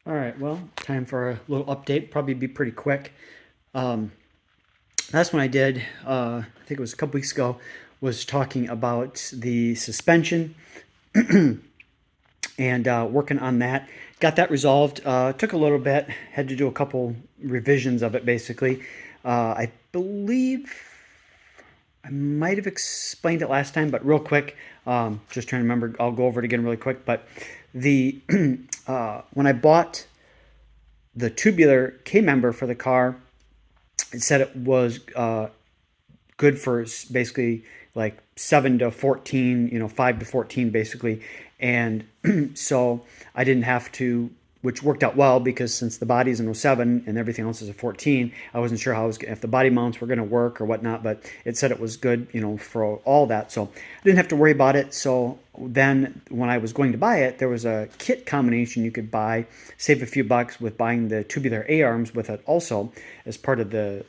All right, well, time for a little update. Probably be pretty quick. Um, last one I did, I think it was a couple weeks ago, was talking about the suspension and working on that. Got that resolved. Took a little bit. Had to do a couple revisions of it, basically. I believe I might have explained it last time, but real quick, just trying to remember. I'll go over it again really quick. But the when I bought the tubular K member for the car, it said it was good for basically like 7 to 14, 5 to 14 basically. And so I didn't have to, which worked out well because since the body's an 07 and everything else is a 14, I wasn't sure how if the body mounts were going to work or whatnot, but it said it was good, for all that. So I didn't have to worry about it. So then when I was going to buy it, there was a kit combination you could buy, save a few bucks with buying the tubular A-arms with it also as part of the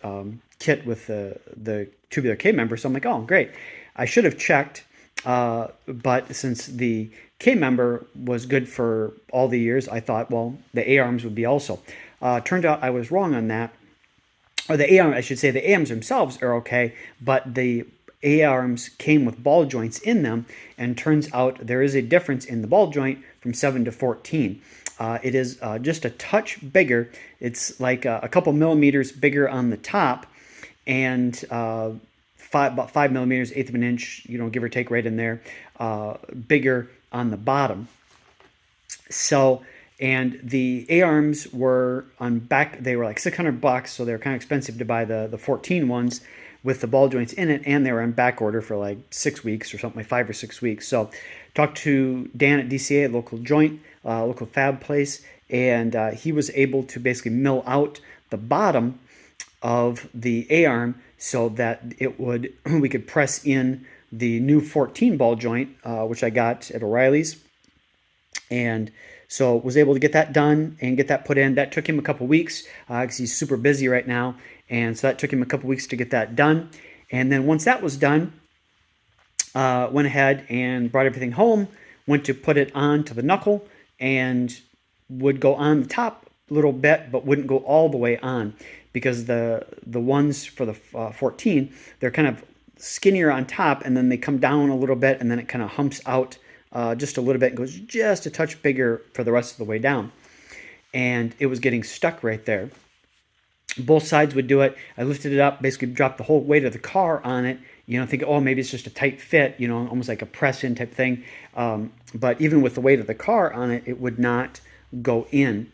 kit with the tubular K member. So I'm like, oh, great. I should have checked, but since the K member was good for all the years, I thought, well, the A arms would be also. Turned out I was wrong on that. Or the A arms, I should say, the A arms themselves are okay, but the A arms came with ball joints in them, and turns out there is a difference in the ball joint from 7 to 14. It is just a touch bigger. It's like a couple millimeters bigger on the top, and about 5 millimeters, eighth of an inch, give or take, right in there, bigger on the bottom. So, and the A arms were on back. They were like $600, so they were kind of expensive to buy the 14 ones with the ball joints in it, and they were on back order for like 6 weeks or something, like 5 or 6 weeks. So, talked to Dan at DCA, a local joint, local fab place, and he was able to basically mill out the bottom of the A arm so that it would we could press in the new 14 ball joint, which I got at O'Reilly's, and so was able to get that done and get that put in. That took him a couple weeks because he's super busy right now, and so that took him a couple weeks to get that done. And then once that was done, went ahead and brought everything home. Went to put it on to the knuckle and would go on the top a little bit, but wouldn't go all the way on because the ones for the 14, they're kind of skinnier on top, and then they come down a little bit, and then it kind of humps out just a little bit and goes just a touch bigger for the rest of the way down. And it was getting stuck right there. Both sides would do it. I lifted it up, basically dropped the whole weight of the car on it. Think, oh, maybe it's just a tight fit, almost like a press-in type thing. But even with the weight of the car on it, it would not go in.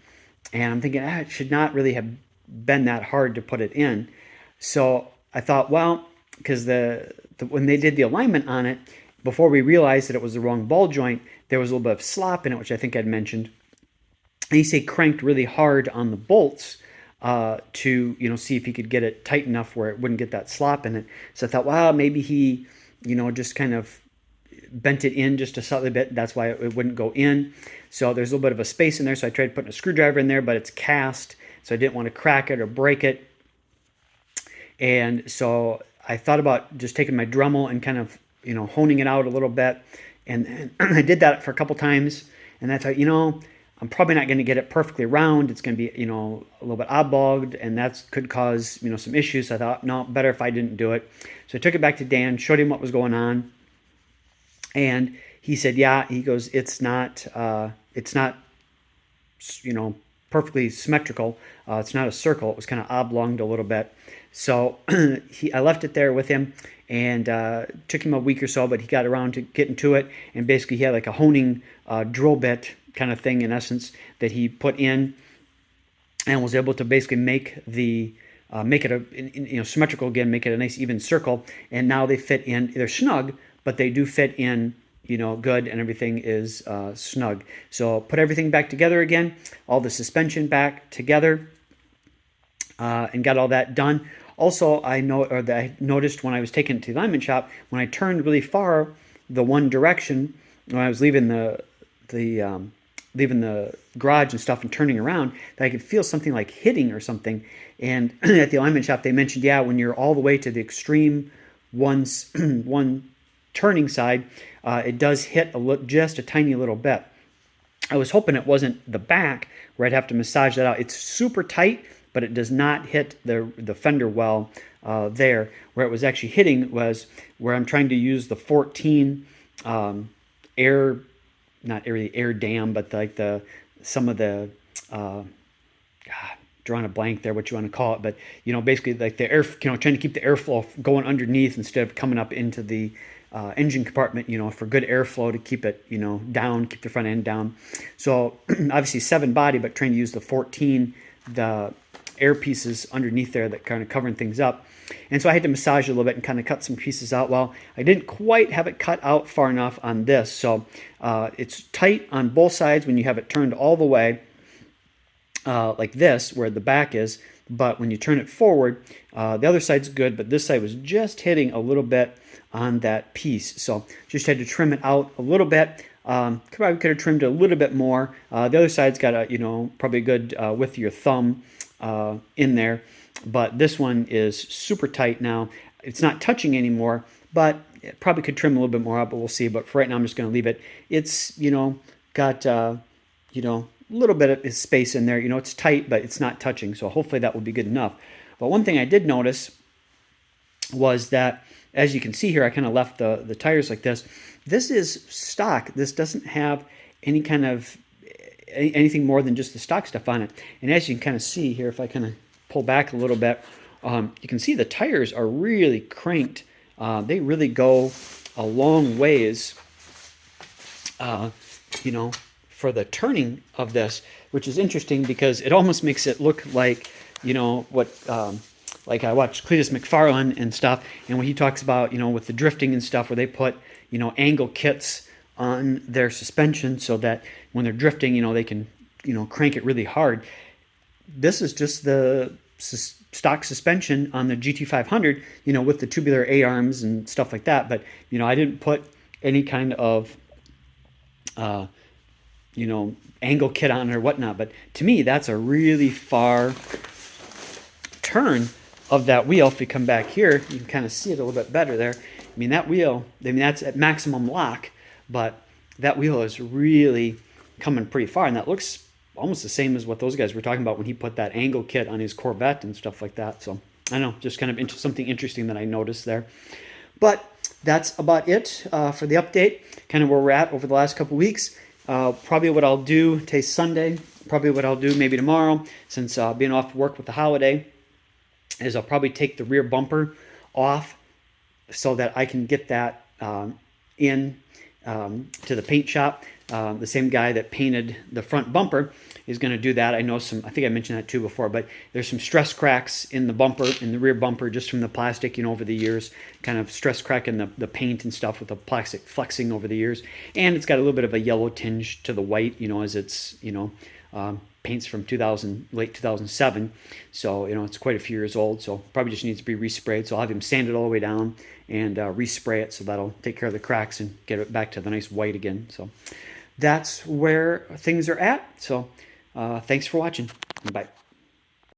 And I'm thinking, it should not really have been that hard to put it in. So I thought, well, because when they did the alignment on it, before we realized that it was the wrong ball joint, there was a little bit of slop in it, which I think I'd mentioned. And he said cranked really hard on the bolts to see if he could get it tight enough where it wouldn't get that slop in it. So I thought, well, maybe he just kind of bent it in just a slightly bit. That's why it wouldn't go in. So there's a little bit of a space in there. So I tried putting a screwdriver in there, but it's cast, so I didn't want to crack it or break it. And so I thought about just taking my Dremel and kind of honing it out a little bit. And I did that for a couple times, and that's how I'm probably not going to get it perfectly round. It's going to be, a little bit oddballed, and that could cause, some issues. So I thought, no, better if I didn't do it. So I took it back to Dan, showed him what was going on, and he said, yeah. He goes, it's not, perfectly symmetrical. It's not a circle. It was kind of oblonged a little bit. So I left it there with him, and took him a week or so, but he got around to getting to it, and basically he had like a honing drill bit kind of thing in essence that he put in, and was able to basically make it a symmetrical again, make it a nice even circle. And now they fit in. They're snug, but they do fit in good, and everything is snug. So put everything back together again, all the suspension back together, and got all that done. Also, I noticed when I was taking it to the alignment shop, when I turned really far the one direction, when I was leaving the garage and stuff and turning around, that I could feel something like hitting or something. And at the alignment shop, they mentioned, yeah, when you're all the way to the extreme one turning side, it does hit just a tiny little bit. I was hoping it wasn't the back where I'd have to massage that out. It's super tight, but it does not hit the fender well there. Where it was actually hitting was where I'm trying to use the 14 air, not really air dam, but like some of the drawing a blank there, what you want to call it, but basically like the air, trying to keep the airflow going underneath instead of coming up into the engine compartment, for good airflow to keep it, down, keep the front end down. So obviously 7 body, but trying to use the 14, the air pieces underneath there that kind of covering things up. And so I had to massage it a little bit and kind of cut some pieces out. Well, I didn't quite have it cut out far enough on this. So it's tight on both sides when you have it turned all the way, like this, where the back is. But when you turn it forward, the other side's good, but this side was just hitting a little bit on that piece. So just had to trim it out a little bit. Probably could have trimmed it a little bit more. The other side's got a, probably a good width of your thumb in there. But this one is super tight now. It's not touching anymore, but it probably could trim a little bit more out, but we'll see. But for right now, I'm just going to leave it. It's, got, a little bit of space in there. It's tight, but it's not touching. So hopefully that will be good enough. But one thing I did notice was that, as you can see here, I kind of left the tires like this. This is stock. This doesn't have any kind of anything more than just the stock stuff on it. And as you can kind of see here, if I kind of pull back a little bit, you can see the tires are really cranked. They really go a long ways, for the turning of this, which is interesting because it almost makes it look like, what, like I watched Cletus McFarlane and stuff, and when he talks about, with the drifting and stuff, where they put, angle kits on their suspension so that when they're drifting, they can, crank it really hard. This is just the stock suspension on the GT500, with the tubular A-arms and stuff like that. But, I didn't put any kind of, angle kit on or whatnot. But to me, that's a really far turn of that wheel. If we come back here, you can kind of see it a little bit better there. I mean, that wheel, that's at maximum lock, but that wheel is really coming pretty far. And that looks almost the same as what those guys were talking about when he put that angle kit on his Corvette and stuff like that. So I don't know, just kind of something interesting that I noticed there. But that's about it for the update, kind of where we're at over the last couple weeks. Probably what I'll do, today's Sunday, probably what I'll do maybe tomorrow, since being off work with the holiday, is I'll probably take the rear bumper off so that I can get that in to the paint shop. The same guy that painted the front bumper is going to do that. I know I think I mentioned that too before, but there's some stress cracks in the bumper, in the rear bumper, just from the plastic, over the years, kind of stress crack in the paint and stuff with the plastic flexing over the years. And it's got a little bit of a yellow tinge to the white, as it's, paints from late 2007. So, it's quite a few years old. So probably just needs to be resprayed. So I'll have him sand it all the way down and respray it. So that'll take care of the cracks and get it back to the nice white again. So that's where things are at. So thanks for watching. Bye.